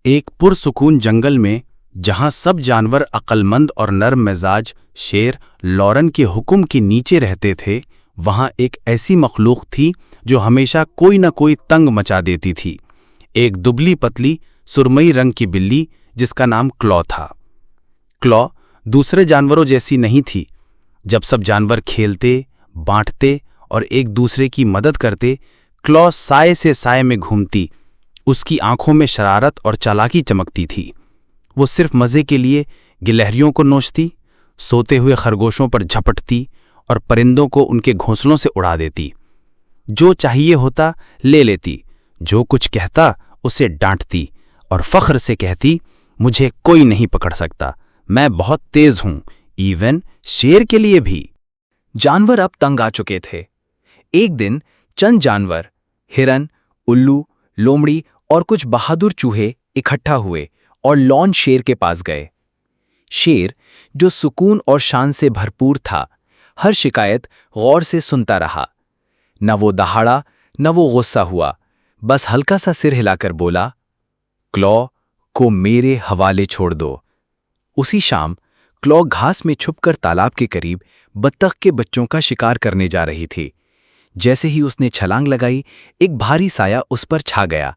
एक पुरसुकून जंगल में जहां सब जानवर अक्लमंद और नर्म मिजाज शेर लॉरन के हुक्म के नीचे रहते थे, वहां एक ऐसी मखलूक थी जो हमेशा कोई न कोई तंग मचा देती थी। एक दुबली पतली सुरमई रंग की बिल्ली जिसका नाम क्लॉ था। क्लॉ दूसरे जानवरों जैसी नहीं थी। जब सब जानवर खेलते, बांटते और एक दूसरे की मदद करते, क्लॉ साए से साए में घूमती। उसकी आंखों में शरारत और चालाकी चमकती थी। वो सिर्फ मजे के लिए गिलहरियों को नोचती, सोते हुए खरगोशों पर झपटती और परिंदों को उनके घोंसलों से उड़ा देती। जो चाहिए होता ले लेती, जो कुछ कहता उसे डांटती और फख्र से कहती, मुझे कोई नहीं पकड़ सकता, मैं बहुत तेज हूं, इवन शेर के लिए भी। जानवर अब तंग आ चुके थे। एक दिन चंद जानवर हिरन, उल्लू, लोमड़ी और कुछ बहादुर चूहे इकट्ठा हुए और लॉन शेर के पास गए। शेर, जो सुकून और शान से भरपूर था, हर शिकायत गौर से सुनता रहा। न वो दहाड़ा, न वो गुस्सा हुआ, बस हल्का सा सिर हिलाकर बोला, क्लॉ को मेरे हवाले छोड़ दो। उसी शाम क्लॉ घास में छुपकर तालाब के करीब बत्तख के बच्चों का शिकार करने जा रही थी। जैसे ही उसने छलांग लगाई, एक भारी साया उस पर छा गया।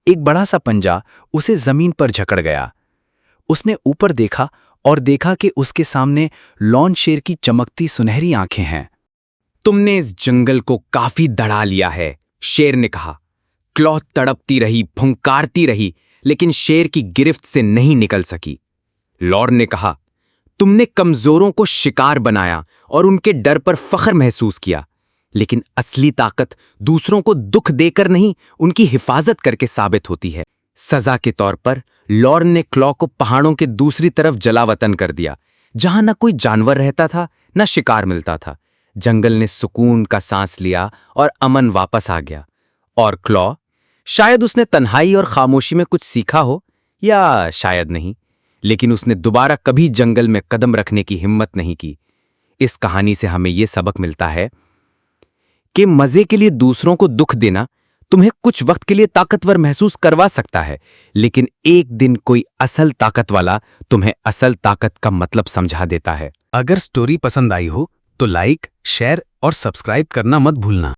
एक बड़ा सा पंजा उसे जमीन पर जकड़ गया। उसने ऊपर देखा और देखा कि उसके सामने लॉन शेर की चमकती सुनहरी आंखें हैं। तुमने इस जंगल को काफी दड़ा लिया है, शेर ने कहा। क्लॉ तड़पती रही, फुंकारती रही, लेकिन शेर की गिरफ्त से नहीं निकल सकी। लॉर्न ने कहा, तुमने कमजोरों को शिकार बनाया और उनके डर पर फख्र महसूस किया, लेकिन असली ताकत दूसरों को दुख देकर नहीं, उनकी हिफाजत करके साबित होती है। सजा के तौर पर लॉर्न ने क्लॉ को पहाड़ों के दूसरी तरफ जलावतन कर दिया, जहां न कोई जानवर रहता था, न शिकार मिलता था। जंगल ने सुकून का सांस लिया और अमन वापस आ गया। और क्लॉ, शायद उसने तन्हाई और खामोशी में कुछ सीखा हो, या शायद नहीं, लेकिन उसने दोबारा कभी जंगल में कदम रखने की हिम्मत नहीं की। इस कहानी से हमें यह सबक मिलता है कि मजे के लिए दूसरों को दुख देना तुम्हें कुछ वक्त के लिए ताकतवर महसूस करवा सकता है, लेकिन एक दिन कोई असल ताकत वाला तुम्हें असल ताकत का मतलब समझा देता है। अगर स्टोरी पसंद आई हो तो लाइक, शेयर और सब्सक्राइब करना मत भूलना।